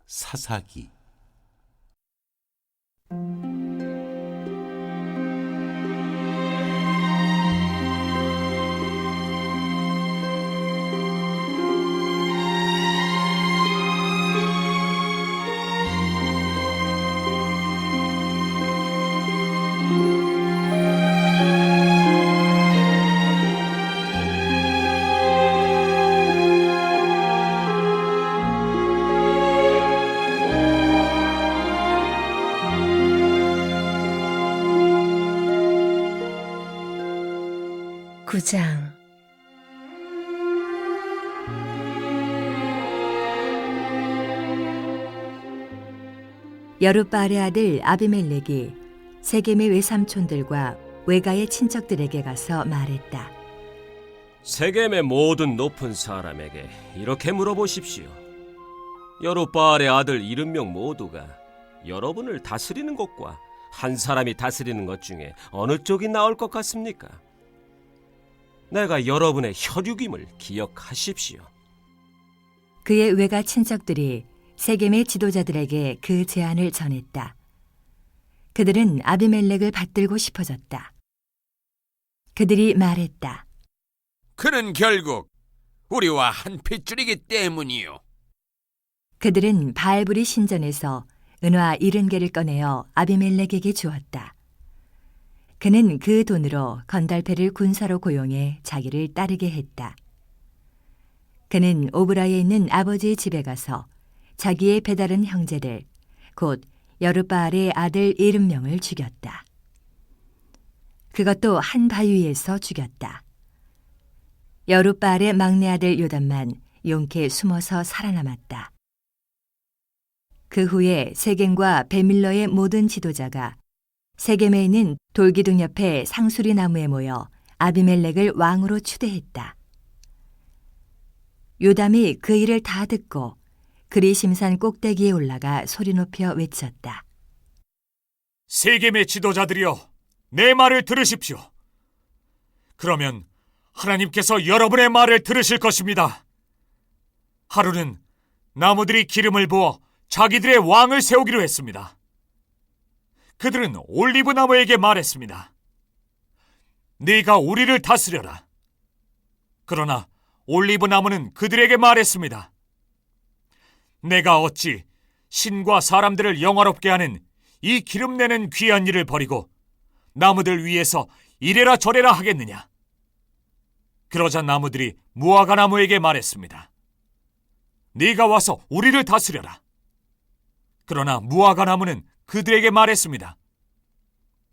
사사기. 구장. 여룻바알의 아들 아비멜렉이 세겜의 외삼촌들과 외가의 친척들에게 가서 말했다. 세겜의 모든 높은 사람에게 이렇게 물어보십시오. 여룻바알의 아들 70명 모두가 여러분을 다스리는 것과 한 사람이 다스리는 것 중에 어느 쪽이 나을 것 같습니까? 내가 여러분의 혈육임을 기억하십시오. 그의 외가 친척들이 세겜의 지도자들에게 그 제안을 전했다. 그들은 아비멜렉을 받들고 싶어졌다. 그들이 말했다. 그는 결국 우리와 한 핏줄이기 때문이요. 그들은 바알브리 신전에서 은화 70개를 꺼내어 아비멜렉에게 주었다. 그는 그 돈으로 건달패를 군사로 고용해 자기를 따르게 했다. 그는 오브라에 있는 아버지의 집에 가서 자기의 배다른 형제들, 곧 여룻바알의 아들 70명을 죽였다. 그것도 한 바위에서 죽였다. 여룻바알의 막내 아들 요담만 용케 숨어서 살아남았다. 그 후에 세겜과 베밀러의 모든 지도자가 세겜에 있는 돌기둥 옆에 상수리 나무에 모여 아비멜렉을 왕으로 추대했다. 요담이 그 일을 다 듣고 그리심산 꼭대기에 올라가 소리 높여 외쳤다. 세겜의 지도자들이여, 내 말을 들으십시오. 그러면 하나님께서 여러분의 말을 들으실 것입니다. 하루는 나무들이 기름을 부어 자기들의 왕을 세우기로 했습니다. 그들은 올리브 나무에게 말했습니다. 네가 우리를 다스려라. 그러나 올리브 나무는 그들에게 말했습니다. 내가 어찌 신과 사람들을 영화롭게 하는 이 기름 내는 귀한 일을 버리고 나무들 위에서 이래라 저래라 하겠느냐. 그러자 나무들이 무화과 나무에게 말했습니다. 네가 와서 우리를 다스려라. 그러나 무화과 나무는 그들에게 말했습니다.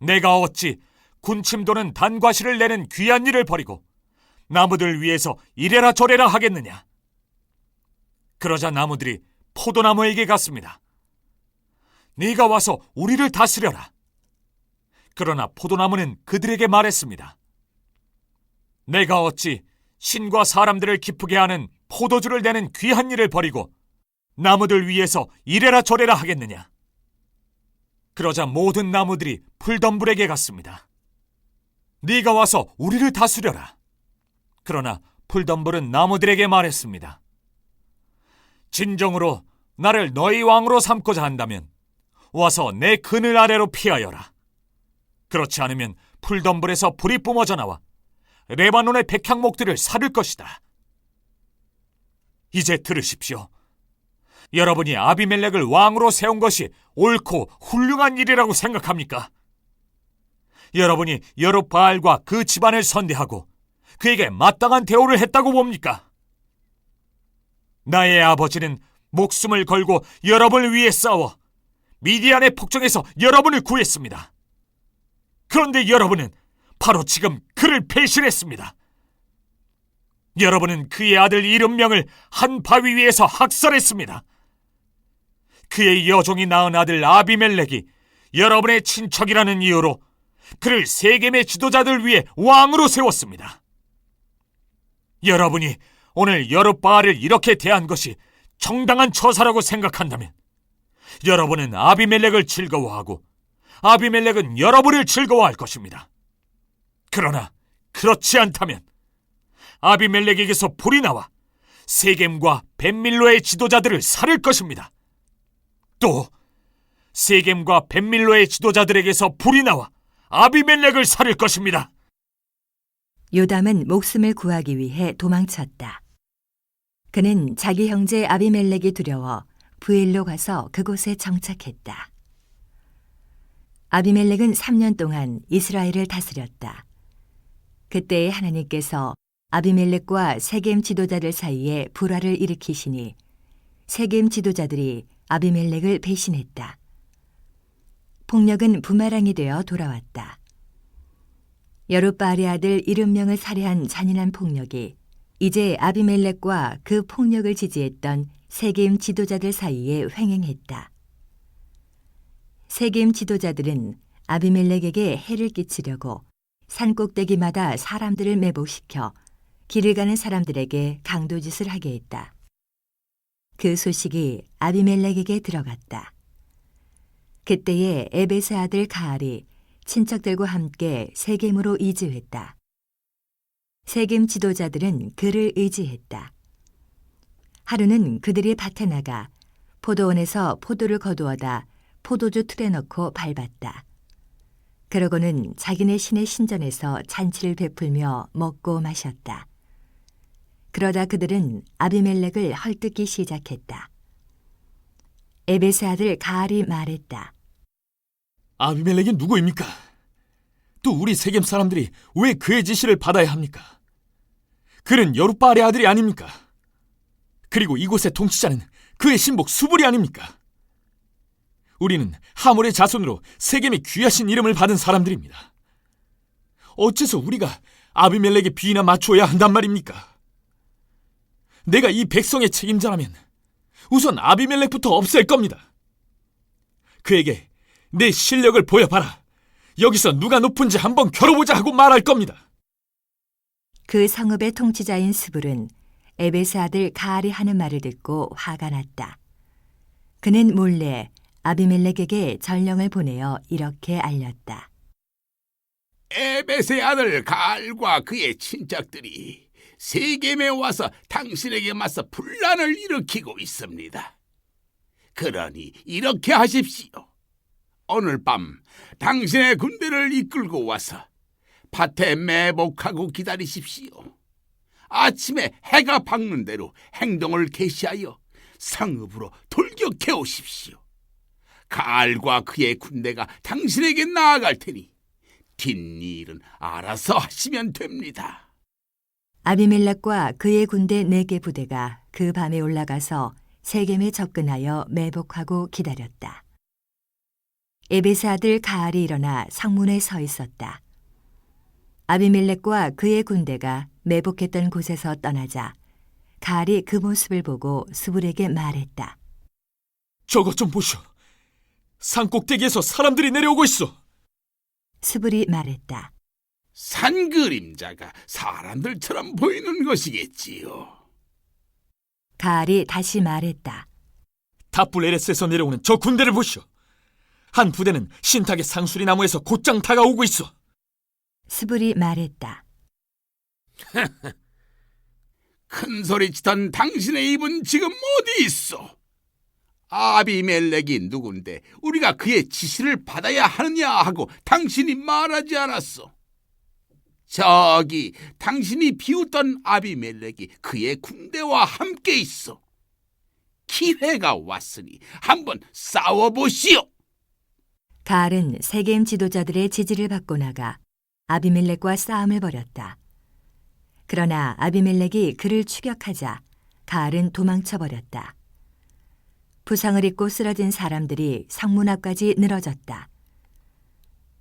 내가 어찌 군침 도는 단과실을 내는 귀한 일을 버리고 나무들 위에서 이래라 저래라 하겠느냐. 그러자 나무들이 포도나무에게 갔습니다. 네가 와서 우리를 다스려라. 그러나 포도나무는 그들에게 말했습니다. 내가 어찌 신과 사람들을 기쁘게 하는 포도주를 내는 귀한 일을 버리고 나무들 위에서 이래라 저래라 하겠느냐. 그러자 모든 나무들이 풀덤불에게 갔습니다. 네가 와서 우리를 다스려라. 그러나 풀덤불은 나무들에게 말했습니다. 진정으로 나를 너희 왕으로 삼고자 한다면 와서 내 그늘 아래로 피하여라. 그렇지 않으면 풀덤불에서 불이 뿜어져 나와 레바논의 백향목들을 사를 것이다. 이제 들으십시오. 여러분이 아비멜렉을 왕으로 세운 것이 옳고 훌륭한 일이라고 생각합니까? 여러분이 여룻바알과 그 집안을 선대하고 그에게 마땅한 대우를 했다고 봅니까? 나의 아버지는 목숨을 걸고 여러분을 위해 싸워 미디안의 폭정에서 여러분을 구했습니다. 그런데 여러분은 바로 지금 그를 배신했습니다. 여러분은 그의 아들 70명을 한 바위 위에서 학살했습니다. 그의 여종이 낳은 아들 아비멜렉이 여러분의 친척이라는 이유로 그를 세겜의 지도자들 위해 왕으로 세웠습니다. 여러분이 오늘 여룻바알을 이렇게 대한 것이 정당한 처사라고 생각한다면 여러분은 아비멜렉을 즐거워하고 아비멜렉은 여러분을 즐거워할 것입니다. 그러나 그렇지 않다면 아비멜렉에게서 불이 나와 세겜과 벳밀로의 지도자들을 살릴 것입니다. 또 세겜과 벳밀로의 지도자들에게서 불이 나와 아비멜렉을 살릴 것입니다. 요담은 목숨을 구하기 위해 도망쳤다. 그는 자기 형제 아비멜렉이 두려워 부엘로 가서 그곳에 정착했다. 아비멜렉은 3년 동안 이스라엘을 다스렸다. 그때 하나님께서 아비멜렉과 세겜 지도자들 사이에 불화를 일으키시니 세겜 지도자들이 아비멜렉을 배신했다. 폭력은 부메랑이 되어 돌아왔다. 여룻바알의 아들 70명을 살해한 잔인한 폭력이 이제 아비멜렉과 그 폭력을 지지했던 세겜 지도자들 사이에 횡행했다. 세겜 지도자들은 아비멜렉에게 해를 끼치려고 산꼭대기마다 사람들을 매복시켜 길을 가는 사람들에게 강도짓을 하게 했다. 그 소식이 아비멜렉에게 들어갔다. 그때에 에벳의 아들 가알이 친척들과 함께 세겜으로 이주했다. 세겜 지도자들은 그를 의지했다. 하루는 그들이 밭에 나가 포도원에서 포도를 거두어다 포도주 틀에 넣고 밟았다. 그러고는 자기네 신의 신전에서 잔치를 베풀며 먹고 마셨다. 그러다 그들은 아비멜렉을 헐뜯기 시작했다. 에벳의 아들 가알이 말했다. 아비멜렉이 누구입니까? 또 우리 세겜 사람들이 왜 그의 지시를 받아야 합니까? 그는 여룻바알의 아들이 아닙니까? 그리고 이곳의 통치자는 그의 신복 수불이 아닙니까? 우리는 하몰의 자손으로 세겜의 귀하신 이름을 받은 사람들입니다. 어째서 우리가 아비멜렉의 비위나 맞추어야 한단 말입니까? 내가 이 백성의 책임자라면 우선 아비멜렉부터 없앨 겁니다. 그에게 내 실력을 보여봐라. 여기서 누가 높은지 한번 겨뤄보자 하고 말할 겁니다. 그 성읍의 통치자인 스불은 에벳의 아들 가알이 하는 말을 듣고 화가 났다. 그는 몰래 아비멜렉에게 전령을 보내어 이렇게 알렸다. 에벳의 아들 가알과 그의 친척들이 세겜에 와서 당신에게 맞서 분란을 일으키고 있습니다. 그러니 이렇게 하십시오. 오늘 밤 당신의 군대를 이끌고 와서 밭에 매복하고 기다리십시오. 아침에 해가 밝는 대로 행동을 개시하여 성읍으로 돌격해 오십시오. 가알과 그의 군대가 당신에게 나아갈 테니 뒷일은 알아서 하시면 됩니다. 아비멜렉과 그의 군대 4개 부대가 그 밤에 올라가서 세겜에 접근하여 매복하고 기다렸다. 에벳의 아들 가알이 일어나 성문에 서 있었다. 아비멜렉과 그의 군대가 매복했던 곳에서 떠나자 가알이 그 모습을 보고 스불에게 말했다. 저것 좀 보시오. 산꼭대기에서 사람들이 내려오고 있어. 스불이 말했다. 산 그림자가 사람들처럼 보이는 것이겠지요. 가알이 다시 말했다. 다불에레스에서 내려오는 저 군대를 보시오. 한 부대는 신탁의 상수리 나무에서 곧장 다가오고 있어. 스불이 말했다. 큰 소리치던 당신의 입은 지금 어디 있어? 아비멜렉이 누군데 우리가 그의 지시를 받아야 하느냐 하고 당신이 말하지 않았어. 저기 당신이 비웃던 아비멜렉이 그의 군대와 함께 있어. 기회가 왔으니 한번 싸워보시오. 가알은 세겜 지도자들의 지지를 받고 나가 아비멜렉과 싸움을 벌였다. 그러나 아비멜렉이 그를 추격하자 가알은 도망쳐버렸다. 부상을 입고 쓰러진 사람들이 성문 앞까지 늘어졌다.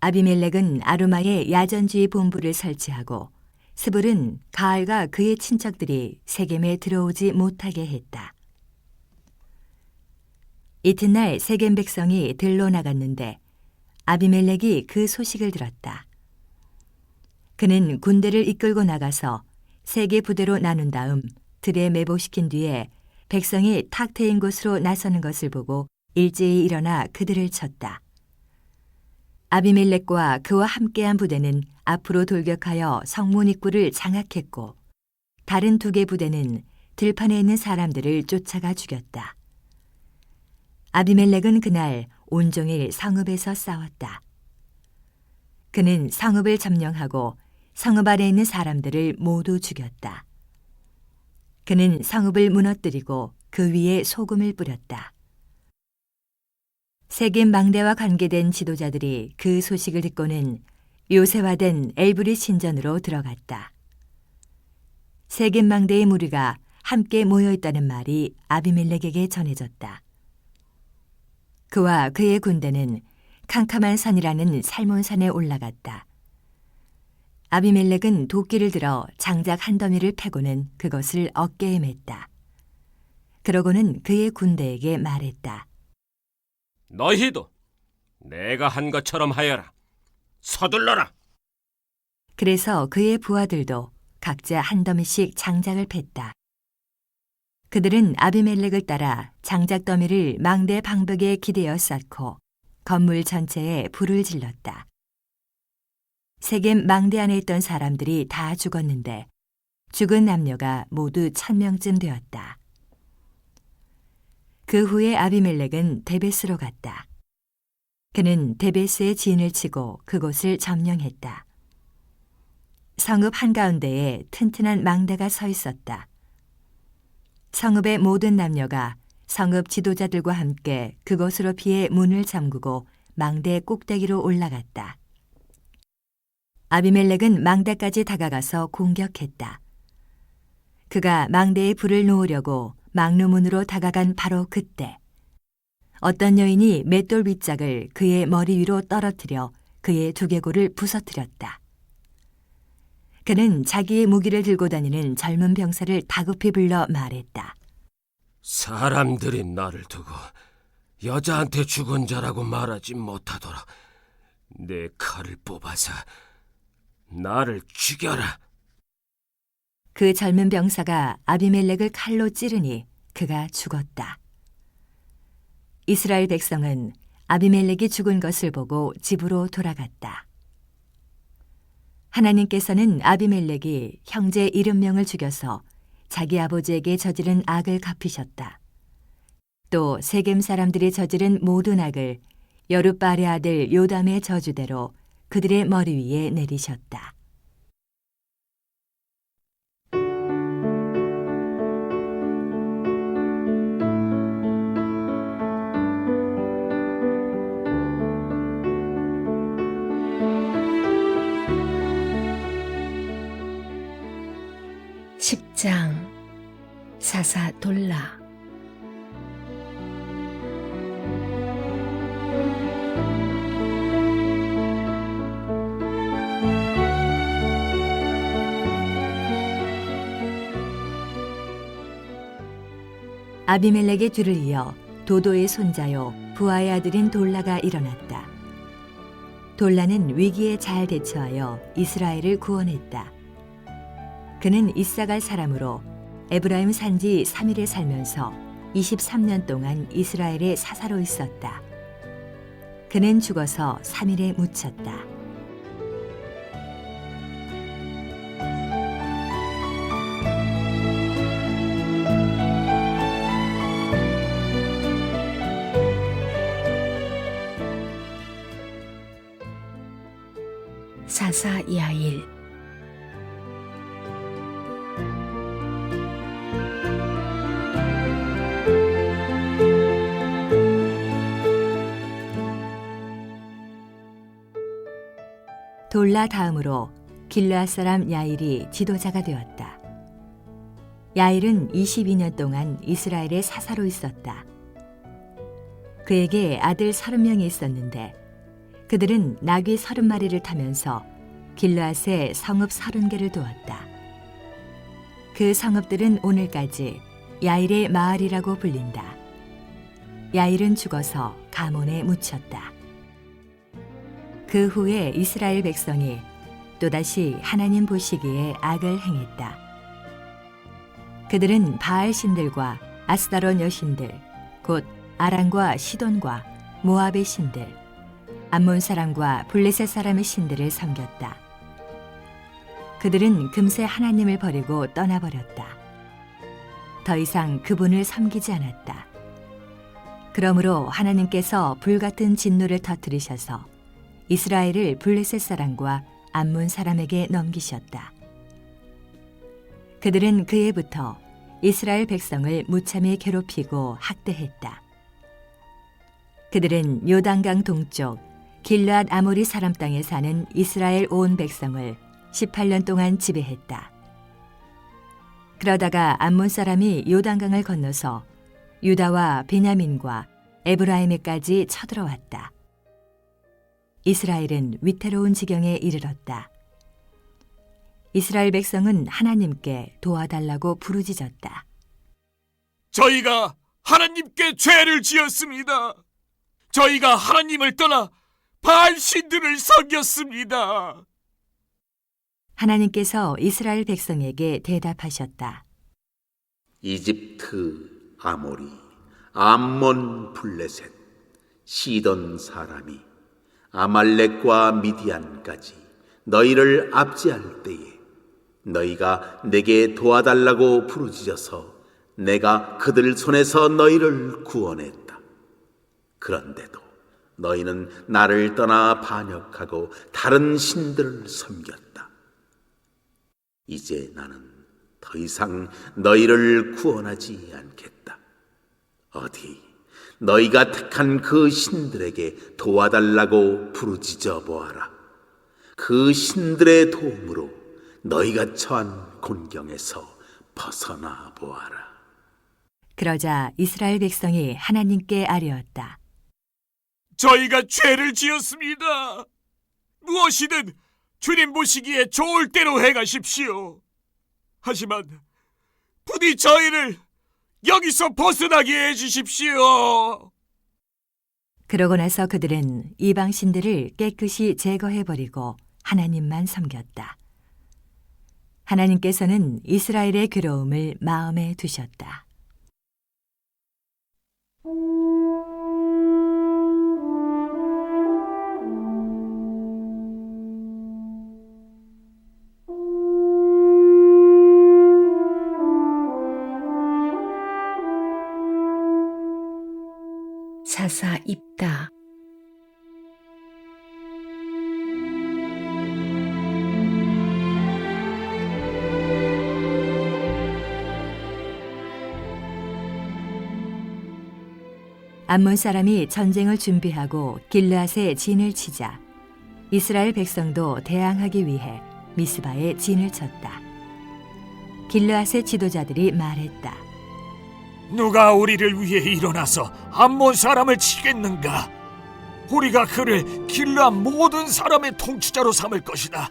아비멜렉은 아루마에 야전주의 본부를 설치하고 스불은 가알과 그의 친척들이 세겜에 들어오지 못하게 했다. 이튿날 세겜 백성이 들로 나갔는데 아비멜렉이 그 소식을 들었다. 그는 군대를 이끌고 나가서 3개 부대로 나눈 다음 들에 매복시킨 뒤에 백성이 탁 트인 곳으로 나서는 것을 보고 일제히 일어나 그들을 쳤다. 아비멜렉과 그와 함께한 부대는 앞으로 돌격하여 성문 입구를 장악했고 다른 2개 부대는 들판에 있는 사람들을 쫓아가 죽였다. 아비멜렉은 그날 온종일 성읍에서 싸웠다. 그는 성읍을 점령하고 성읍 아래에 있는 사람들을 모두 죽였다. 그는 성읍을 무너뜨리고 그 위에 소금을 뿌렸다. 세겜 망대와 관계된 지도자들이 그 소식을 듣고는 요새화된 엘브리 신전으로 들어갔다. 세겜 망대의 무리가 함께 모여있다는 말이 아비멜렉에게 전해졌다. 그와 그의 군대는 캄캄한 산이라는 살몬산에 올라갔다. 아비멜렉은 도끼를 들어 장작 한 더미를 패고는 그것을 어깨에 맸다. 그러고는 그의 군대에게 말했다. 너희도 내가 한 것처럼 하여라. 서둘러라. 그래서 그의 부하들도 각자 한 더미씩 장작을 팼다. 그들은 아비멜렉을 따라 장작 더미를 망대 방벽에 기대어 쌓고 건물 전체에 불을 질렀다. 세겜 망대 안에 있던 사람들이 다 죽었는데 죽은 남녀가 모두 1000명쯤 되었다. 그 후에 아비멜렉은 데베스로 갔다. 그는 데베스에 진을 치고 그곳을 점령했다. 성읍 한가운데에 튼튼한 망대가 서 있었다. 성읍의 모든 남녀가 성읍 지도자들과 함께 그곳으로 피해 문을 잠그고 망대 꼭대기로 올라갔다. 아비멜렉은 망대까지 다가가서 공격했다. 그가 망대에 불을 놓으려고 망루문으로 다가간 바로 그때 어떤 여인이 맷돌 윗짝을 그의 머리 위로 떨어뜨려 그의 두개골을 부서뜨렸다. 그는 자기의 무기를 들고 다니는 젊은 병사를 다급히 불러 말했다. 사람들이 나를 두고 여자한테 죽은 자라고 말하지 못하도록 내 칼을 뽑아서 나를 죽여라. 그 젊은 병사가 아비멜렉을 칼로 찌르니 그가 죽었다. 이스라엘 백성은 아비멜렉이 죽은 것을 보고 집으로 돌아갔다. 하나님께서는 아비멜렉이 형제 70명을 죽여서 자기 아버지에게 저지른 악을 갚으셨다. 또 세겜 사람들이 저지른 모든 악을 여룻바알의 아들 요담의 저주대로 그들의 머리 위에 내리셨다. (10장) 사사돌라. 아비멜렉의 뒤를 이어 도도의 손자요 부하의 아들인 돌라가 일어났다. 돌라는 위기에 잘 대처하여 이스라엘을 구원했다. 그는 이사갈 사람으로 에브라임 산지 3일에 살면서 23년 동안 이스라엘의 사사로 있었다. 그는 죽어서 3일에 묻혔다. 사사 야일. 돌라 다음으로 길르앗 사람 야일이 지도자가 되었다. 야일은 22년 동안 이스라엘의 사사로 있었다. 그에게 아들 30명이 있었는데 그들은 나귀 30마리를 타면서 길르앗의 성읍 30개를 도왔다. 그 성읍들은 오늘까지 야일의 마을이라고 불린다. 야일은 죽어서 가몬에 묻혔다. 그 후에 이스라엘 백성이 또다시 하나님 보시기에 악을 행했다. 그들은 바알 신들과 아스다론 여신들, 곧 아람과 시돈과 모압의 신들, 암몬 사람과 블레셋 사람의 신들을 섬겼다. 그들은 금세 하나님을 버리고 떠나버렸다. 더 이상 그분을 섬기지 않았다. 그러므로 하나님께서 불같은 진노를 터뜨리셔서 이스라엘을 블레셋 사람과 암몬 사람에게 넘기셨다. 그들은 그해부터 이스라엘 백성을 무참히 괴롭히고 학대했다. 그들은 요단강 동쪽 길르앗 아모리 사람 땅에 사는 이스라엘 온 백성을 18년 동안 지배했다. 그러다가 암몬 사람이 요단강을 건너서 유다와 베냐민과 에브라임에까지 쳐들어왔다. 이스라엘은 위태로운 지경에 이르렀다. 이스라엘 백성은 하나님께 도와달라고 부르짖었다. 저희가 하나님께 죄를 지었습니다. 저희가 하나님을 떠나 바알 신들을 섬겼습니다. 하나님께서 이스라엘 백성에게 대답하셨다. 이집트, 아모리, 암몬, 블레셋, 시돈 사람이 아말렉과 미디안까지 너희를 압제할 때에 너희가 내게 도와달라고 부르짖어서 내가 그들 손에서 너희를 구원했다. 그런데도 너희는 나를 떠나 반역하고 다른 신들을 섬겼다. 이제 나는 더 이상 너희를 구원하지 않겠다. 어디 너희가 택한 그 신들에게 도와달라고 부르짖어 보아라. 그 신들의 도움으로 너희가 처한 곤경에서 벗어나 보아라. 그러자 이스라엘 백성이 하나님께 아뢰었다. 저희가 죄를 지었습니다. 무엇이든 주님 보시기에 좋을 대로 행하십시오. 하지만 부디 저희를 여기서 벗어나게 해주십시오. 그러고 나서 그들은 이방 신들을 깨끗이 제거해버리고 하나님만 섬겼다. 하나님께서는 이스라엘의 괴로움을 마음에 두셨다. 사사 입다. 암몬 사람이 전쟁을 준비하고 길르앗에 진을 치자 이스라엘 백성도 대항하기 위해 미스바에 진을 쳤다. 길르앗의 지도자들이 말했다. 누가 우리를 위해 일어나서 암몬 사람을 치겠는가? 우리가 그를 길르앗 모든 사람의 통치자로 삼을 것이다.